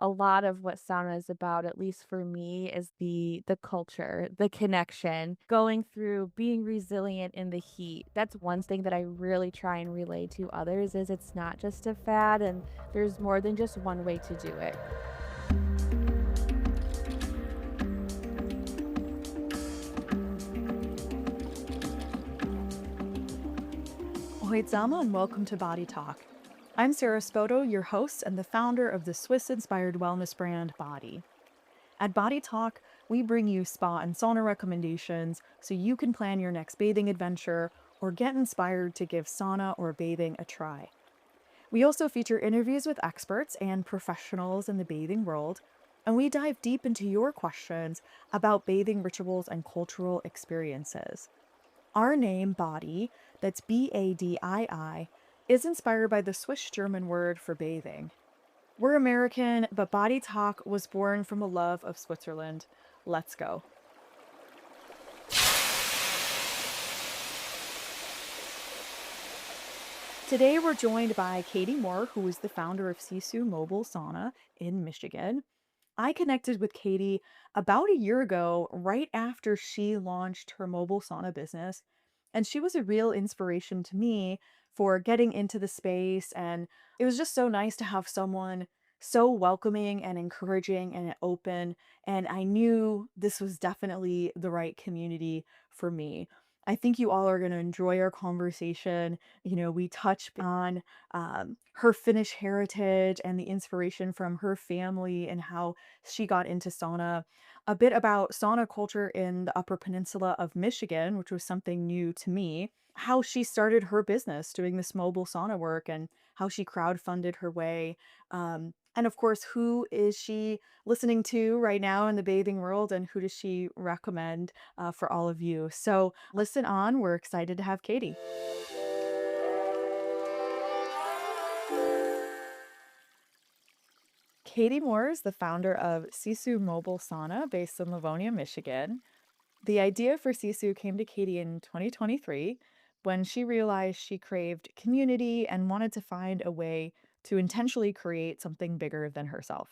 a lot of what sauna is about, at least for me, is the culture, the connection, going through being resilient in the heat. That's one thing that I really try and relay to others is it's not just a fad and there's more than just one way to do it. Ahoy and welcome to Body Talk. I'm Sarah Spoto, your host and the founder of the Swiss-inspired wellness brand Body. At Body Talk, we bring you spa and sauna recommendations so you can plan your next bathing adventure or get inspired to give sauna or bathing a try. We also feature interviews with experts and professionals in the bathing world, and we dive deep into your questions about bathing rituals and cultural experiences. Our name, Body, that's Badii, is inspired by the Swiss German word for bathing. We're American, but Body Talk was born from a love of Switzerland. Let's go. Today, we're joined by Katie Moore, who is the founder of Sisu Mobile Sauna in Michigan. I connected with Katie about a year ago, right after she launched her mobile sauna business. And she was a real inspiration to me for getting into the space. And it was just so nice to have someone so welcoming and encouraging and open. And I knew this was definitely the right community for me. I think you all are going to enjoy our conversation. We touch on her Finnish heritage and the inspiration from her family and how she got into sauna, a bit about sauna culture in the Upper Peninsula of Michigan, which was something new to me, how she started her business doing this mobile sauna work and how she crowdfunded her way. And of course, who is she listening to right now in the bathing world and who does she recommend for all of you? So listen on. We're excited to have Katie. Katie Moore is the founder of Sisu Mobile Sauna based in Livonia, Michigan. The idea for Sisu came to Katie in 2023 when she realized she craved community and wanted to find a way to intentionally create something bigger than herself.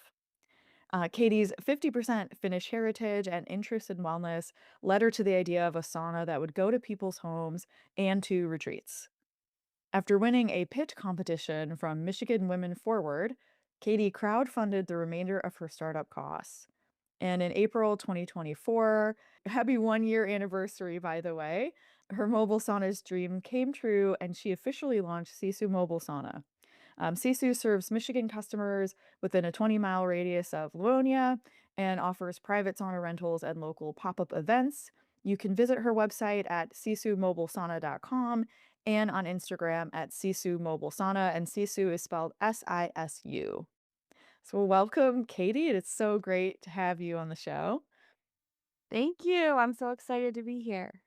Katie's 50% Finnish heritage and interest in wellness led her to the idea of a sauna that would go to people's homes and to retreats. After winning a pitch competition from Michigan Women Forward, Katie crowdfunded the remainder of her startup costs. And in April 2024, happy 1 year anniversary, by the way, her mobile sauna's dream came true and she officially launched Sisu Mobile Sauna. Sisu serves Michigan customers within a 20-mile radius of Livonia and offers private sauna rentals and local pop-up events. You can visit her website at sisumobilesauna.com and on Instagram at Sisu Mobile Sauna, and Sisu is spelled Sisu. So welcome, Katie. It's so great to have you on the show. Thank you. I'm so excited to be here.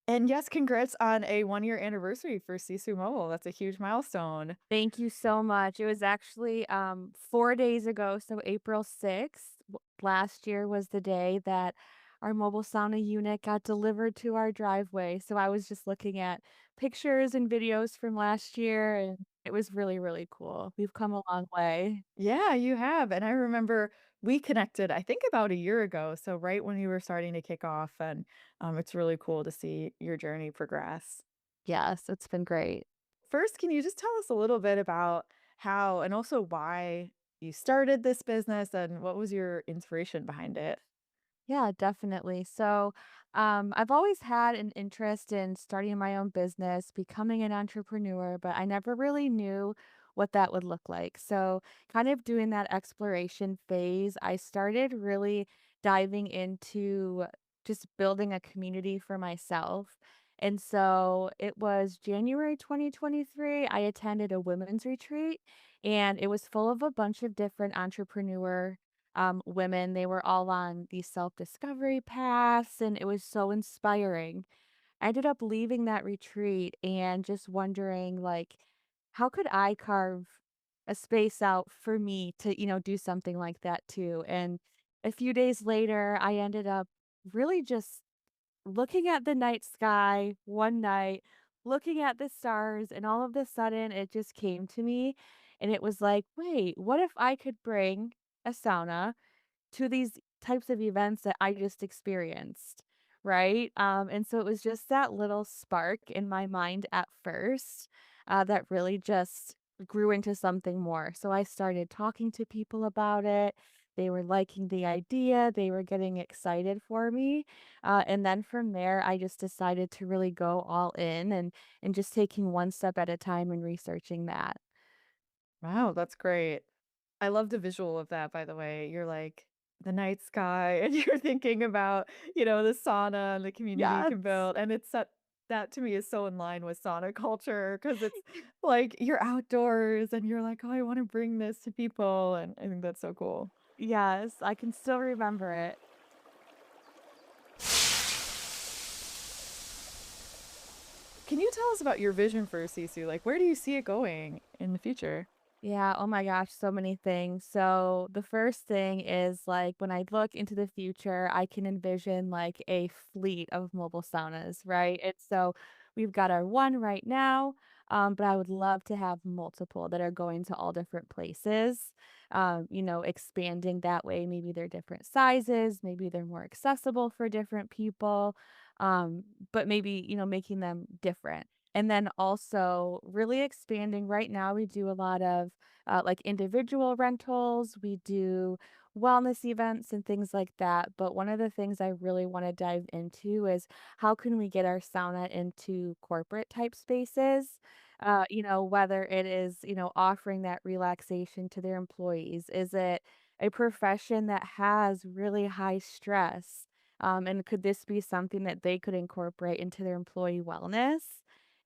And yes, congrats on a 1 year anniversary for Sisu Mobile. That's a huge milestone. Thank you so much. It was actually 4 days ago, so April 6th last year was the day that our mobile sauna unit got delivered to our driveway. So I was just looking at pictures and videos from last year and it was really, really cool. We've come a long way. Yeah, you have. And I remember we connected, I think about a year ago. So right when you were starting to kick off, and it's really cool to see your journey progress. Yes, it's been great. First, can you just tell us a little bit about how and also why you started this business and what was your inspiration behind it? Yeah, definitely. So, I've always had an interest in starting my own business, becoming an entrepreneur, but I never really knew what that would look like. So, kind of doing that exploration phase, I started really diving into just building a community for myself. And so it was January 2023. I attended a women's retreat and it was full of a bunch of different entrepreneur women. They were all on these self-discovery paths, and it was so inspiring. I ended up leaving that retreat and just wondering, like, how could I carve a space out for me to, do something like that too? And a few days later, I ended up really just looking at the night sky one night, looking at the stars, and all of a sudden it just came to me. And it was like, wait, what if I could bring a sauna to these types of events that I just experienced, right? And so it was just that little spark in my mind at first that really just grew into something more. So I started talking to people about it. They were liking the idea, they were getting excited for me. And then from there, I just decided to really go all in and just taking one step at a time and researching that. Wow, that's great. I love the visual of that, by the way. You're like the night sky and you're thinking about, the sauna and the community you Yes. can build. And it's that to me is so in line with sauna culture because it's like you're outdoors and you're like, oh, I want to bring this to people. And I think that's so cool. Yes, I can still remember it. Can you tell us about your vision for Sisu? Like, where do you see it going in the future? Yeah, oh my gosh, so many things. So the first thing is like when I look into the future, I can envision like a fleet of mobile saunas, right? And so we've got our one right now, but I would love to have multiple that are going to all different places. Expanding that way. Maybe they're different sizes, maybe they're more accessible for different people, but maybe, making them different. And then also really expanding. Right now, we do a lot of like individual rentals, we do wellness events and things like that. But one of the things I really want to dive into is how can we get our sauna into corporate type spaces? Whether it is, offering that relaxation to their employees. Is it a profession that has really high stress? And could this be something that they could incorporate into their employee wellness?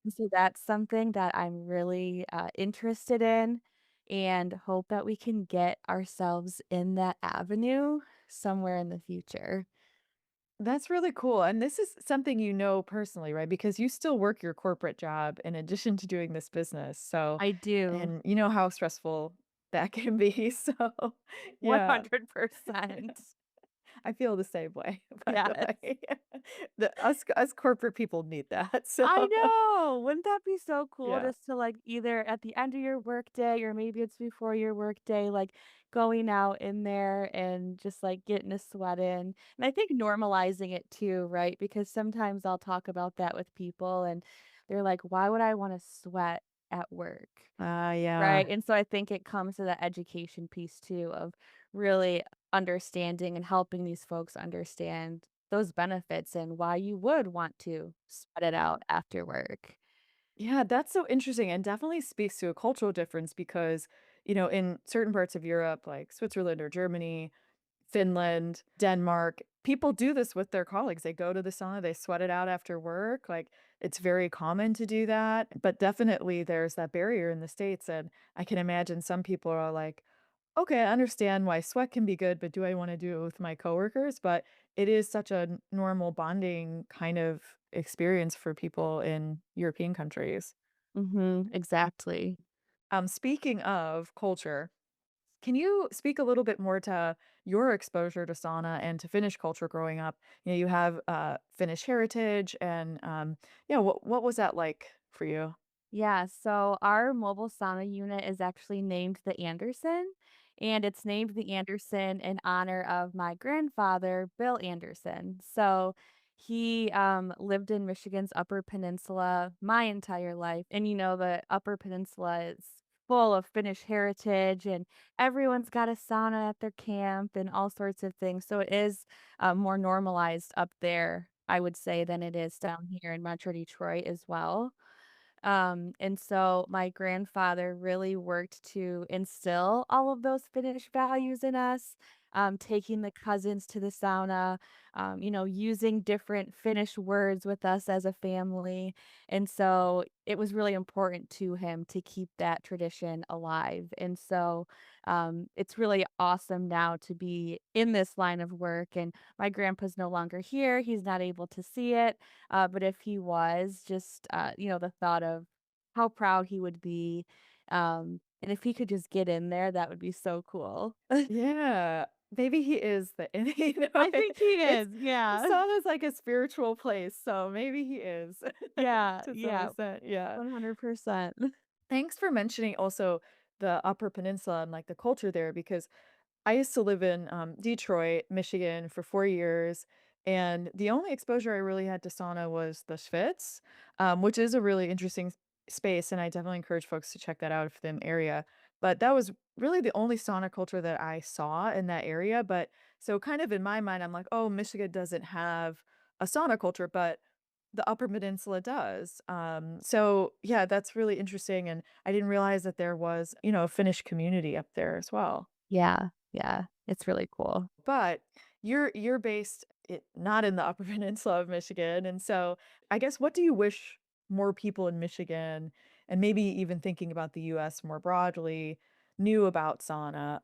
And so that's something that I'm really interested in and hope that we can get ourselves in that avenue somewhere in the future. That's really cool. And this is something you know personally, right? Because you still work your corporate job in addition to doing this business. So, I do. and you know how stressful that can be. So, yeah, 100%. I feel the same way, by the Yes. way. Us corporate people need that. So, I know! Wouldn't that be so cool yeah. just to, like, either at the end of your workday or maybe it's before your workday, like, going out in there and just, like, getting a sweat in, and I think normalizing it too, right? Because sometimes I'll talk about that with people, and they're like, "Why would I wanna sweat at work?" Yeah. Right? And so I think it comes to the education piece too of really understanding and helping these folks understand those benefits and why you would want to sweat it out after work. Yeah, that's so interesting and definitely speaks to a cultural difference because, in certain parts of Europe, like Switzerland or Germany, Finland, Denmark, people do this with their colleagues. They go to the sauna, they sweat it out after work. Like it's very common to do that. But definitely there's that barrier in the States. And I can imagine some people are like, okay, I understand why sweat can be good, but do I want to do it with my coworkers? But it is such a normal bonding kind of experience for people in European countries. Mhm, exactly. Speaking of culture, can you speak a little bit more to your exposure to sauna and to Finnish culture growing up? You have Finnish heritage, and yeah, what was that like for you? Yeah, so our mobile sauna unit is actually named the Anderson, and it's named the Anderson in honor of my grandfather, Bill Anderson. So he lived in Michigan's Upper Peninsula my entire life. And the Upper Peninsula is full of Finnish heritage, and everyone's got a sauna at their camp and all sorts of things. So it is more normalized up there, I would say, than it is down here in Metro Detroit as well. And so my grandfather really worked to instill all of those Finnish values in us, taking the cousins to the sauna, using different Finnish words with us as a family. And so it was really important to him to keep that tradition alive. And so it's really awesome now to be in this line of work. And my grandpa's no longer here, he's not able to see it, but if he was, just, the thought of how proud he would be, and if he could just get in there, that would be so cool. Yeah, maybe he is the I think he it's is, yeah. sauna's like a spiritual place, so maybe he is Yeah, to some yeah, extent. Yeah. 100%. Thanks for mentioning also the Upper Peninsula and like the culture there because I used to live in, Detroit, Michigan for 4 years, and the only exposure I really had to sauna was the Schwitz, which is a really interesting space, and I definitely encourage folks to check that out if they're in the area. But that was really the only sauna culture that I saw in that area, but so kind of in my mind, I'm like, "Oh, Michigan doesn't have a sauna culture," but the Upper Peninsula does. So yeah, that's really interesting, and I didn't realize that there was, a Finnish community up there as well. Yeah, yeah, it's really cool. But you're based not in the Upper Peninsula of Michigan, and so I guess what do you wish more people in Michigan, and maybe even thinking about the US more broadly, knew about sauna,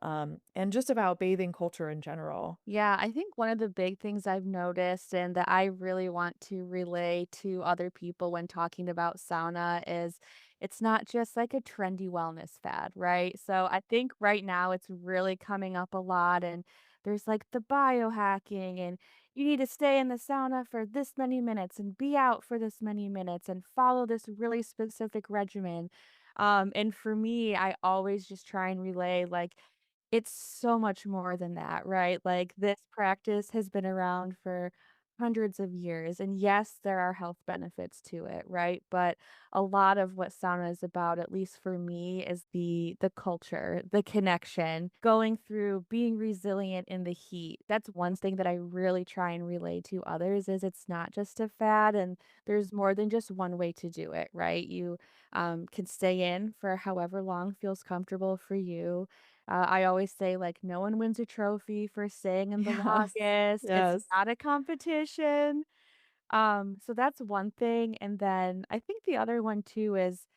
and just about bathing culture in general? Yeah, I think one of the big things I've noticed and that I really want to relay to other people when talking about sauna is it's not just like a trendy wellness fad, right? So I think right now it's really coming up a lot and there's like the biohacking and you need to stay in the sauna for this many minutes and be out for this many minutes and follow this really specific regimen. And for me, I always just try and relay like it's so much more than that, right? Like, this practice has been around for hundreds of years, and yes, there are health benefits to it, right? But a lot of what sauna is about, at least for me, is the culture, the connection, going through being resilient in the heat. That's one thing that I really try and relay to others is it's not just a fad, and there's more than just one way to do it, right? You, can stay in for however long feels comfortable for you. I always say, like, no one wins a trophy for staying in the Yes. longest. It's Yes. not a competition. So that's one thing, and then I think the other one too is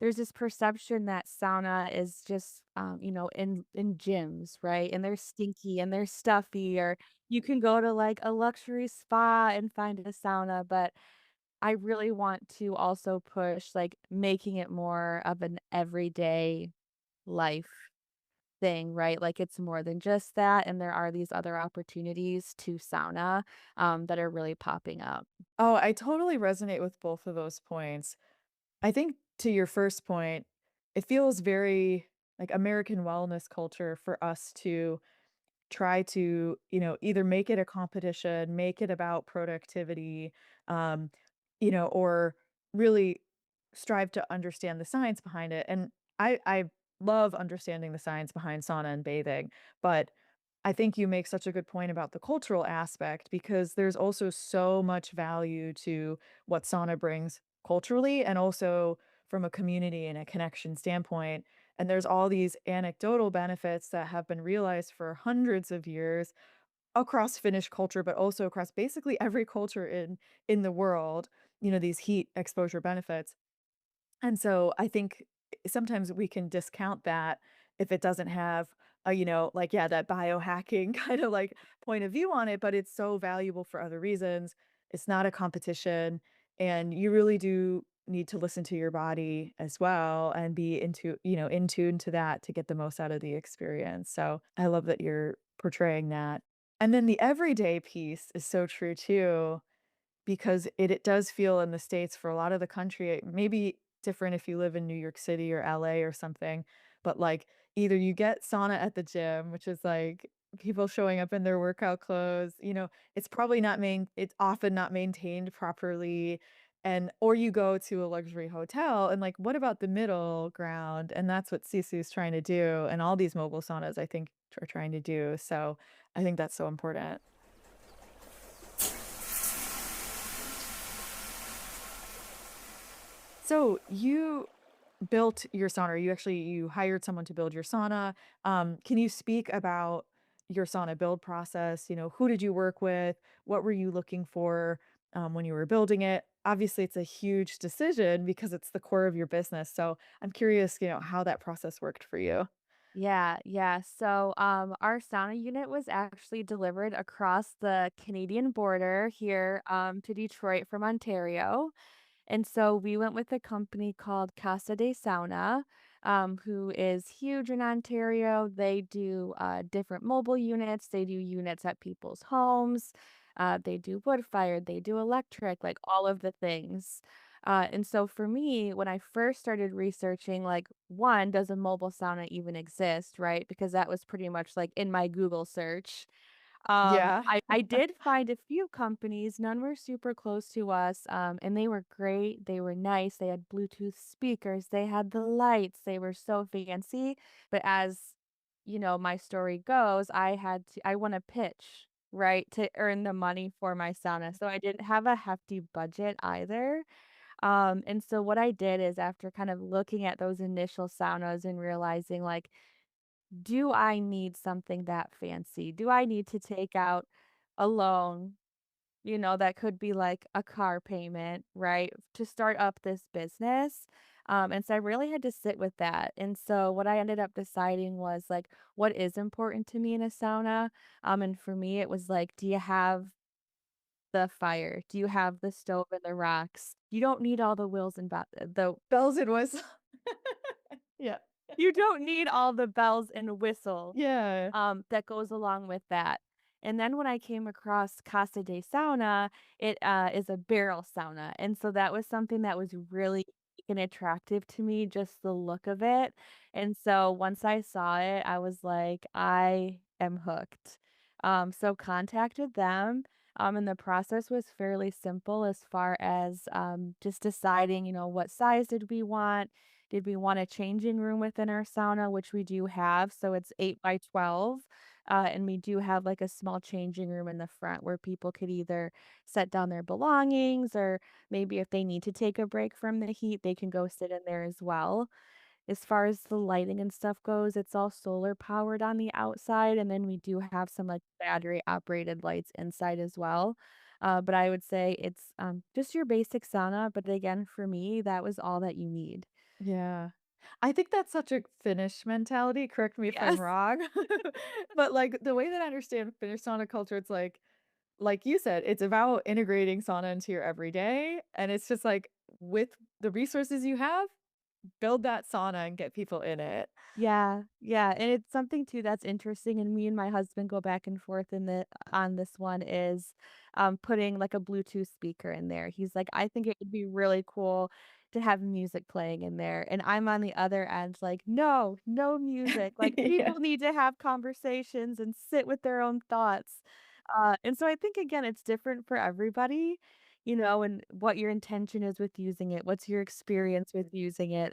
there's this perception that sauna is just, in gyms, right? And they're stinky and they're stuffy, or you can go to, like, a luxury spa and find a sauna, but I really want to also push, like, making it more of an everyday life thing, right? Like, it's more than just that, and there are these other opportunities to sauna, that are really popping up. Oh, I totally resonate with both of those points. I think to your first point, it feels very like American wellness culture for us to try to, either make it a competition, make it about productivity, um, or really strive to understand the science behind it. And I love understanding the science behind sauna and bathing, but I think you make such a good point about the cultural aspect because there's also so much value to what sauna brings culturally and also from a community and a connection standpoint. And there's all these anecdotal benefits that have been realized for hundreds of years across Finnish culture, but also across basically every culture in the world, these heat exposure benefits. And so I think sometimes we can discount that if it doesn't have a, like, yeah, that biohacking kind of like point of view on it, but it's so valuable for other reasons. It's not a competition. And you really do need to listen to your body as well and be in tune to that to get the most out of the experience. So I love that you're portraying that. And then the everyday piece is so true too because it does feel in the States for a lot of the country, it may be different if you live in New York City or LA or something, but, like, either you get sauna at the gym, which is, like, people showing up in their workout clothes, it's often not maintained properly, or you go to a luxury hotel, and, like, what about the middle ground? And that's what Sisu's trying to do, and all these mobile saunas, I think, are trying to do, so I think that's so important. So you built your sauna, or you hired someone to build your sauna. Can you speak about your sauna build process? Who did you work with? What were you looking for when you were building it? Obviously, it's a huge decision because it's the core of your business. So I'm curious, how that process worked for you. Yeah, yeah. So, our sauna unit was actually delivered across the Canadian border here, to Detroit from Ontario. And so we went with a company called Casa de Sauna, who is huge in Ontario. They do different mobile units, they do units at people's homes, they do wood fired, they do electric, like all of the things. And so for me, when I first started researching, like, one, does a mobile sauna even exist, right? Because that was pretty much like in my Google search. Yeah. I did find a few companies, none were super close to us, and they were great, they were nice, they had Bluetooth speakers, they had the lights, they were so fancy, but as, my story goes, I want to pitch, right, to earn the money for my sauna, so I didn't have a hefty budget either, and so what I did is after kind of looking at those initial saunas and realizing, like, do I need something that fancy? Do I need to take out a loan, that could be like a car payment, right, to start up this business? And so I really had to sit with that. And so what I ended up deciding was like, what is important to me in a sauna? And for me, it was like, do you have the fire? Do you have the stove and the rocks? You don't need all the wheels and the Bells and whistles. Yeah. You don't need all the bells and whistle, Yeah. that goes along with that. And then when I came across Casa de Sauna, it, is a barrel sauna, and so that was something that was really unique and attractive to me, just the look of it, and so once I saw it, I was like, "I am hooked." So contacted them, and the process was fairly simple as far as, just deciding, what size did we want? Did we want a changing room within our sauna, which we do have, so it's 8 by 12, and we do have, like, a small changing room in the front where people could either set down their belongings or maybe if they need to take a break from the heat, they can go sit in there as well. As far as the lighting and stuff goes, it's all solar powered on the outside, and then we do have some, like, battery operated lights inside as well. But I would say it's, just your basic sauna, but again, for me, that was all that you need. Yeah. I think that's such a Finnish mentality, correct me if I'm Yes. wrong, but, like, the way that I understand Finnish sauna culture, it's like you said, it's about integrating sauna into your everyday, and it's just like, with the resources you have, build that sauna and get people in it. Yeah, yeah, and it's something too that's interesting, and me and my husband go back and forth in the on this one is, putting, like, a Bluetooth speaker in there. He's like, "I think it would be really cool to have music playing in there," and I'm on the other end like, "No, no music, like, Yeah. people need to have conversations and sit with their own thoughts." And so I think, again, it's different for everybody, and what your intention is with using it, what's your experience with using it,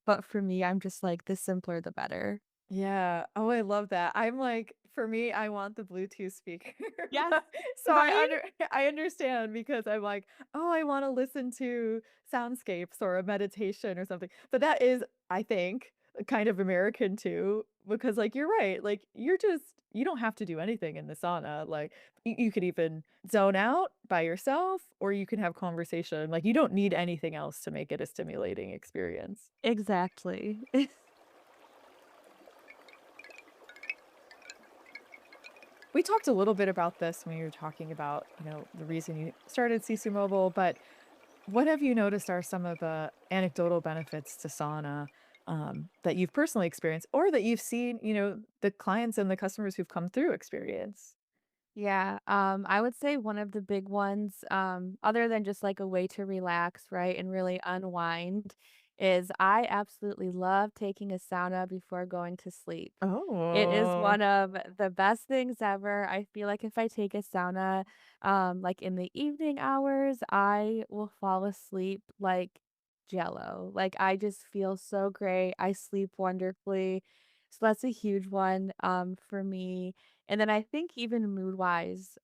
but for me, I'm just like, the simpler the better. Yeah. Oh, I love that. I'm like, for me, I want the Bluetooth speaker. Yes, So right? I understand because I'm like, "Oh, I wanna listen to soundscapes or a meditation or something." But that is, I think, kind of American too, because, like, you're right, like, you don't have to do anything in the sauna, like, you could even zone out by yourself, or you can have conversation, like, you don't need anything else to make it a stimulating experience. Exactly. We talked a little bit about this when you were talking about, the reason you started Sisu Mobile, but what have you noticed are some of the anecdotal benefits to sauna, that you've personally experienced or that you've seen, the clients and the customers who've come through experience? Yeah, I would say one of the big ones, other than just like a way to relax, right, and really unwind, is I absolutely love taking a sauna before going to sleep. It is Oh. one of the best things ever. I feel like if I take a sauna, like in the evening hours, I will fall asleep like jello. Like I just feel so great. I sleep wonderfully. So that's a huge one for me. And then I think even mood-wise,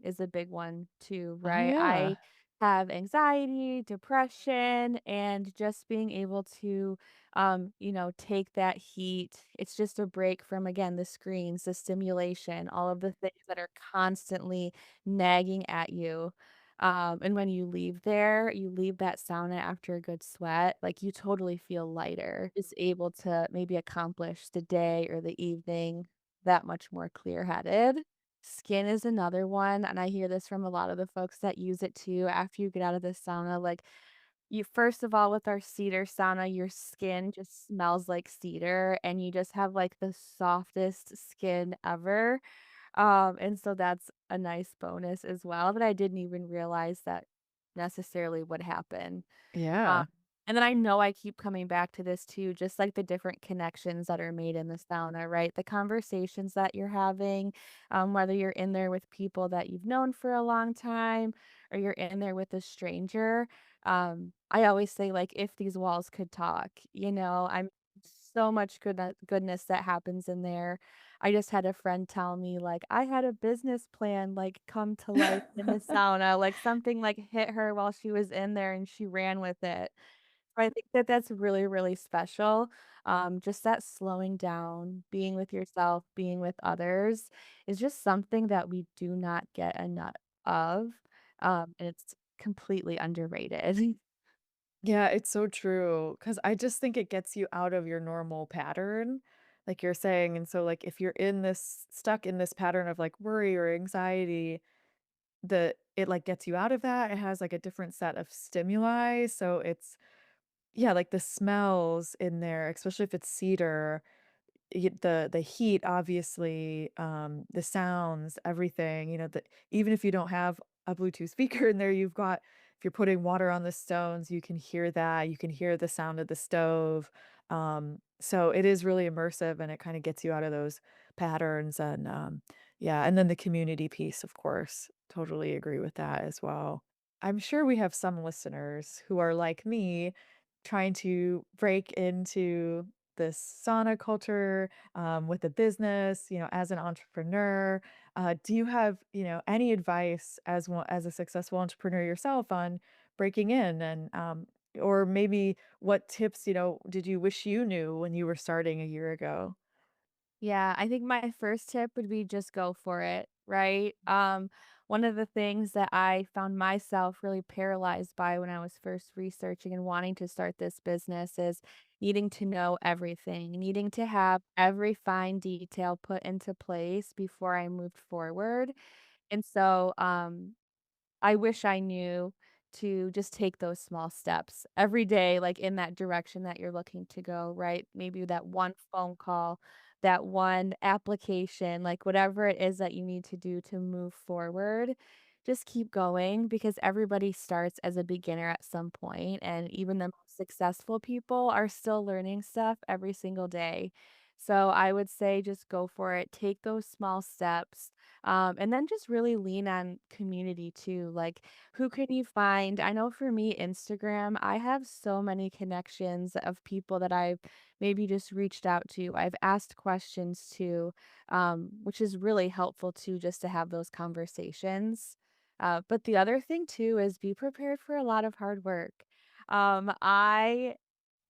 is a big one too, Oh, right? yeah. I have anxiety, depression, and just being able to, take that heat. It's just a break from, again, the screens, the stimulation, all of the things that are constantly nagging at you. And when you leave there, you leave that sauna after a good sweat, like you totally feel lighter, just able to maybe accomplish the day or the evening that much more clear-headed. Skin is another one, and I hear this from a lot of the folks that use it too after you get out of the sauna, like, you first of all, with our cedar sauna, your skin just smells like cedar, and you just have, like, the softest skin ever, and so that's a nice bonus as well that I didn't even realize that necessarily would happen. Um, Yeah. and then I know I keep coming back to this too, just like the different connections that are made in the sauna, right? The conversations that you're having, whether you're in there with people that you've known for a long time or you're in there with a stranger. I always say, like, if these walls could talk, I'm so much goodness that happens in there. I just had a friend tell me, like, I had a business plan, like, come to life in the sauna, like, something, like, hit her while she was in there and she ran with it. So I think that that's really, really special. Just that slowing down, being with yourself, being with others is just something that we do not get enough of, and it's completely underrated. Yeah, it's so true. Cause I just think it gets you out of your normal pattern, like you're saying, and so, like, if you're in this stuck in this pattern of, like, worry or anxiety, it, like, gets you out of that. It has, like, a different set of stimuli, so it's yeah, like, the smells in there, especially if it's cedar, the heat, obviously, the sounds, everything, even if you don't have a Bluetooth speaker in there, if you're putting water on the stones, you can hear that, you can hear the sound of the stove, so it is really immersive and it kinda gets you out of those patterns and, yeah, and then the community piece, of course, totally agree with that as well. I'm sure we have some listeners who are like me, trying to break into this sauna culture, with a business, as an entrepreneur. Do you have, any advice as a successful entrepreneur yourself on breaking in and, or maybe what tips, did you wish you knew when you were starting a year ago? Yeah, I think my first tip would be just go for it, right? One of the things that I found myself really paralyzed by when I was first researching and wanting to start this business is needing to know everything, needing to have every fine detail put into place before I moved forward. And so, I wish I knew to just take those small steps every day, like, in that direction that you're looking to go, right? Maybe that one phone call, that one application, like, whatever it is that you need to do to move forward, just keep going because everybody starts as a beginner at some point, and even the most successful people are still learning stuff every single day. So I would say just go for it, take those small steps, and then just really lean on community too. Like, who can you find? I know for me, Instagram, I have so many connections of people that I've maybe just reached out to. I've asked questions to, which is really helpful too, just to have those conversations. But the other thing too is be prepared for a lot of hard work. I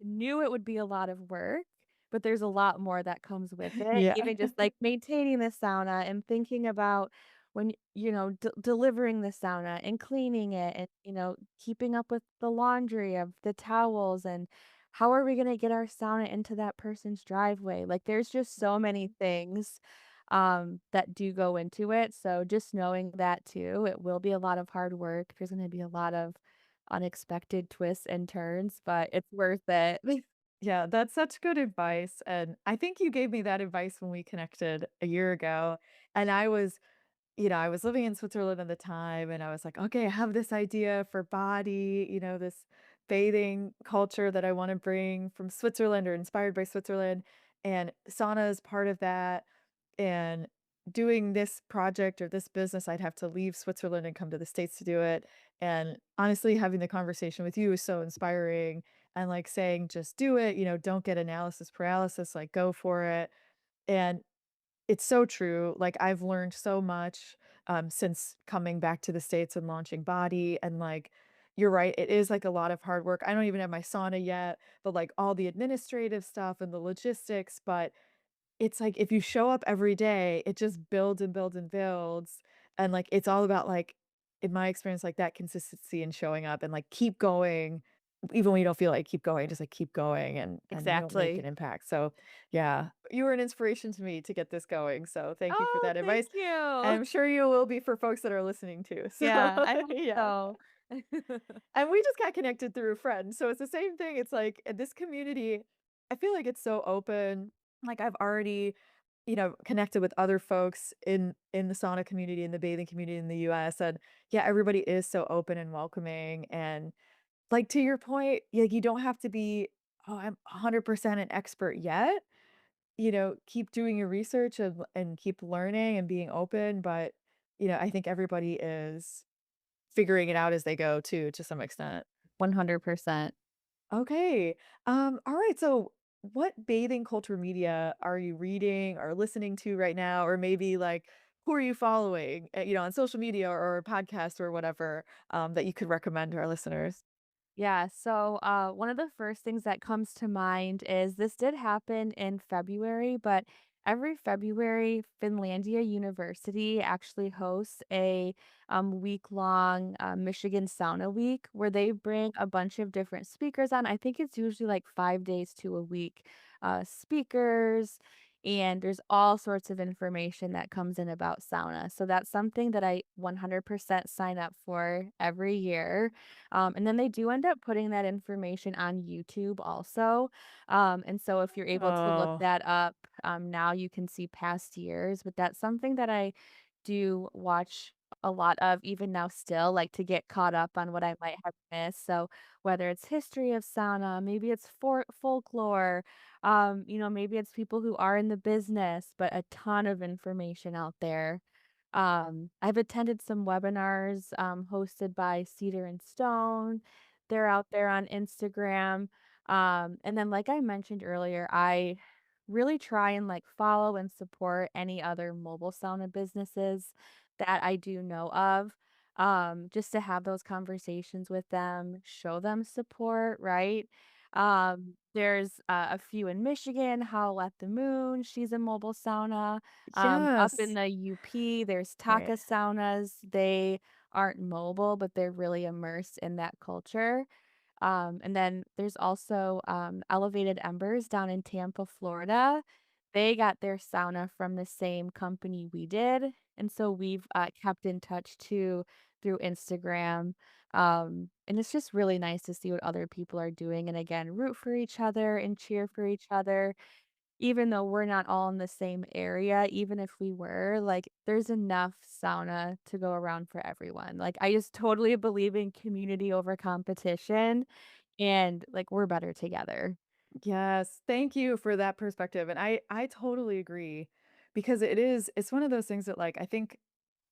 knew it would be a lot of work, but there's a lot more that comes with it, Yeah. even just, like, maintaining the sauna and thinking about when, delivering the sauna and cleaning it and, keeping up with the laundry of the towels and how are we gonna get our sauna into that person's driveway? Like, there's just so many things, that do go into it, so just knowing that too, it will be a lot of hard work. There's gonna be a lot of unexpected twists and turns, but it's worth it. Yeah, that's such good advice, and I think you gave me that advice when we connected a year ago, and I was living in Switzerland at the time, and I was like, "Okay, I have this idea for body, this bathing culture that I wanna bring from Switzerland or inspired by Switzerland, and sauna is part of that." And doing this project or this business, I'd have to leave Switzerland and come to the States to do it. And honestly, having the conversation with you is so inspiring and like saying, just do it, don't get analysis paralysis, like go for it. And it's so true. Like I've learned so much since coming back to the States and launching Body. And like, you're right, it is like a lot of hard work. I don't even have my sauna yet, but like all the administrative stuff and the logistics. But it's like if you show up every day, it just builds and builds and builds, and, like, it's all about, like, in my experience, like, that consistency and showing up and, like, keep going, even when you don't feel like keep going, just, like, keep going and, make an Exactly. impact, so, yeah, you were an inspiration to me to get this going, so thank you for Oh, that thank advice, and you. I'm sure you will be for folks that are listening too, so, Yeah, I hope yeah. so. And we just got connected through a friend, so it's the same thing, it's like, this community, I feel like it's so open, like, I've already connected with other folks in the sauna community, in the bathing community in the US, and yeah, everybody is so open and welcoming, and, like, to your point, like, you don't have to be, "Oh, I'm 100% an expert yet." Keep doing your research and keep learning and being open, but, I think everybody is figuring it out as they go too, to some extent. 100%. Okay. Alright, so what bathing culture media are you reading or listening to right now? Or maybe, like, who are you following, on social media or podcast or whatever, that you could recommend to our listeners? Yeah, so one of the first things that comes to mind is this did happen in February, but every February, Finlandia University actually hosts a week-long Michigan Sauna Week where they bring a bunch of different speakers on. I think it's usually like 5 days to a week speakers, and there's all sorts of information that comes in about sauna. So that's something that I 100% sign up for every year. And then they do end up putting that information on YouTube also. And so if you're able to look Oh, that up, now you can see past years, but that's something that I do watch a lot of even now still, like to get caught up on what I might have missed. So whether it's history of sauna, maybe it's folklore, maybe it's people who are in the business, but a ton of information out there. I've attended some webinars, hosted by Cedar and Stone. They're out there on Instagram. And then, like I mentioned earlier, I really try and like follow and support any other mobile sauna businesses that I do know of. Just to have those conversations with them, show them support, right? There's a few in Michigan, Howl at the Moon. She's a mobile sauna. Up in yes. the UP, there's Right. Taka saunas. They aren't mobile, but they're really immersed in that culture. And then there's also, Elevated Embers down in Tampa, Florida. They got their sauna from the same company we did, and so we've, kept in touch too through Instagram, and it's just really nice to see what other people are doing, and again, root for each other and cheer for each other. Even though we're not all in the same area, even if we were, like, there's enough sauna to go around for everyone. Like, I just totally believe in community over competition, and, like, we're better together. Yes, thank you for that perspective, and I totally agree because it's one of those things that, like, I think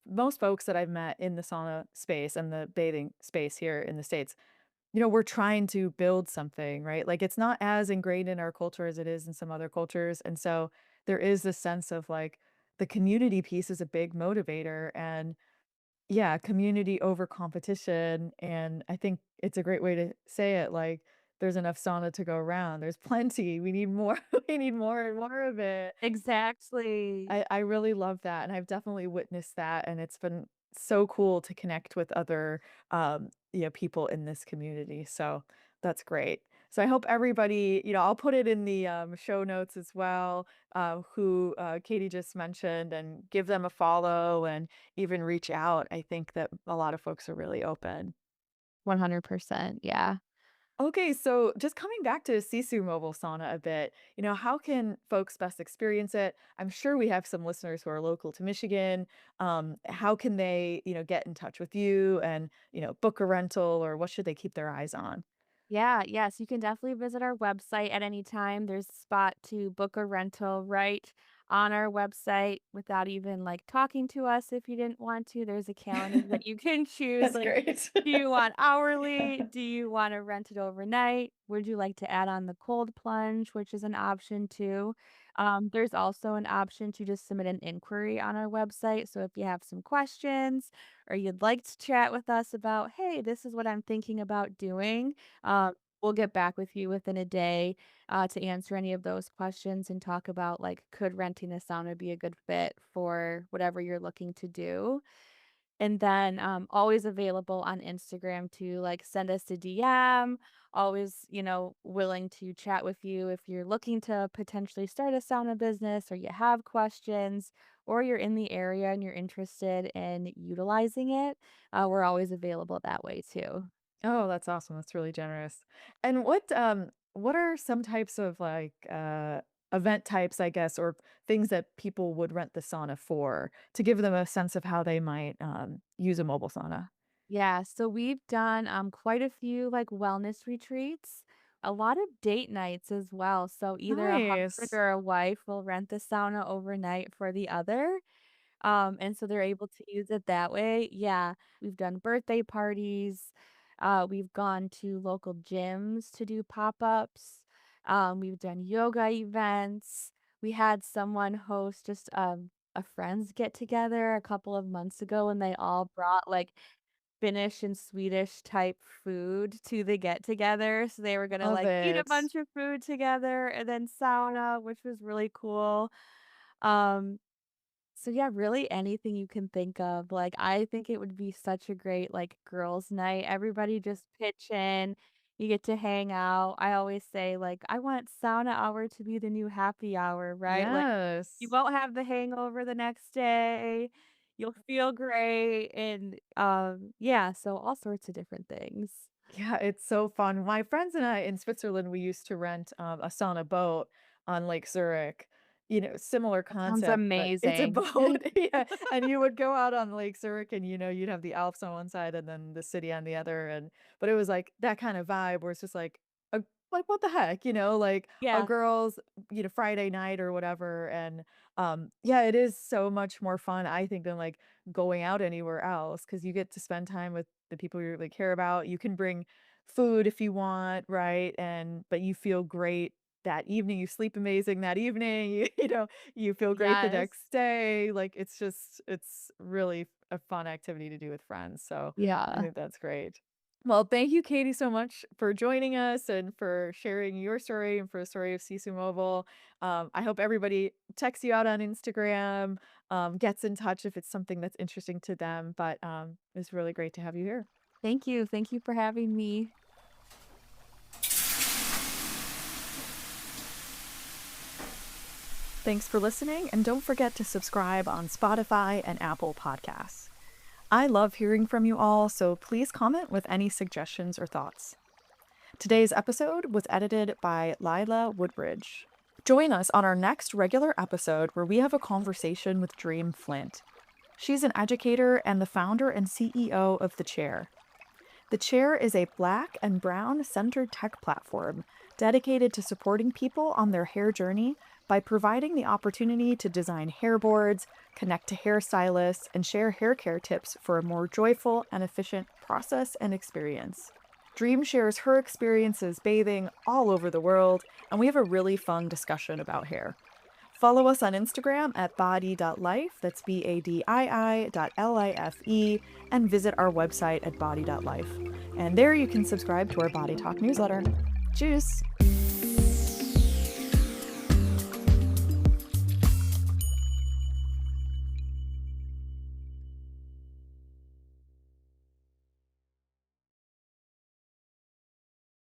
most folks that I've met in the sauna space and the bathing space here in the States, we're trying to build something, right? Like, it's not as ingrained in our culture as it is in some other cultures, and so there is this sense of, like, the community piece is a big motivator, and yeah, community over competition, and I think it's a great way to say it, like, there's enough sauna to go around, there's plenty, we need more we need more and more of it. Exactly. I really love that, and I've definitely witnessed that, and it's been so cool to connect with other, people in this community, so that's great. So I hope everybody I'll put it in the, show notes as well, who, Katie just mentioned, and give them a follow and even reach out. I think that a lot of folks are really open. 100%, yeah. Okay, so just coming back to Sisu Mobile Sauna a bit, how can folks best experience it? I'm sure we have some listeners who are local to Michigan. How can they, get in touch with you and, book a rental or what should they keep their eyes on? Yeah, yes, you can definitely visit our website at any time. There's a spot to book a rental right on our website without even like talking to us if you didn't want to. There's a calendar that you can choose. That's Like, great. do you want hourly? Do you want to rent it overnight? Would you like to add on the cold plunge, which is an option too? There's also an option to just submit an inquiry on our website. So if you have some questions or you'd like to chat with us about, hey, this is what I'm thinking about doing, we'll get back with you within a day, to answer any of those questions and talk about, like, could renting a sauna be a good fit for whatever you're looking to do? And then, always available on Instagram to, like, send us a DM, always, willing to chat with you if you're looking to potentially start a sauna business or you have questions or you're in the area and you're interested in utilizing it, we're always available that way too. Oh, that's awesome. That's really generous. And what are some types of like event types, I guess, or things that people would rent the sauna for to give them a sense of how they might, use a mobile sauna. Yeah, so we've done, quite a few, like, wellness retreats, a lot of date nights as well, so either a husband Nice. or a wife will rent the sauna overnight for the other, and so they're able to use it that way. Yeah, we've done birthday parties, we've gone to local gyms to do pop-ups, we've done yoga events. We had someone host just, a friends get together a couple of months ago, and they all brought, like, Finnish and Swedish type food to the get together, so they were gonna, Love like, eat a it. bunch of food together and then sauna, which was really cool. Um, so yeah, really anything you can think of, like, I think it would be such a great, like, girls' night, everybody just pitch in, you get to hang out. I always say, like, "I want sauna hour to be the new happy hour," right? Like, you Yes. won't have the hangover the next day, you'll feel great, and, yeah, so all sorts of different things. Yeah, it's so fun. My friends and I in Switzerland, we used to rent a sauna boat on Lake Zurich. You know, similar That sounds concept, but it's a amazing. boat. Yeah. And you would go out on Lake Zurich and you'd have the Alps on one side and then the city on the other. And but it was like that kind of vibe where it's just like what the heck, like a Yeah, girls, Friday night or whatever. And yeah, it is so much more fun, I think, than like going out anywhere else because you get to spend time with the people you really care about. You can bring food if you want, right? And but you feel great that evening. You sleep amazing that evening. You feel great the yes. next day. Like it's really a fun activity to do with friends. So I Yeah. think that's great. Well, thank you, Katie, so much for joining us and for sharing your story and for the story of Sisu Mobile. I hope everybody checks you out on Instagram, gets in touch if it's something that's interesting to them. But it's really great to have you here. Thank you, thank you for having me. Thanks for listening, and don't forget to subscribe on Spotify and Apple Podcasts. I love hearing from you all, so please comment with any suggestions or thoughts. Today's episode was edited by Lila Woodbridge. Join us on our next regular episode where we have a conversation with Dream Flint. She's an educator and the founder and CEO of The Chair. The Chair is a black and brown centered tech platform dedicated to supporting people on their hair journey by providing the opportunity to design hair boards, connect to hairstylists, and share hair care tips for a more joyful and efficient process and experience. Dream shares her experiences bathing all over the world, and we have a really fun discussion about hair. Follow us on Instagram at body.life, that's BADII.LIFE, and visit our website at body.life. And there you can subscribe to our Body Talk newsletter. Tschüss!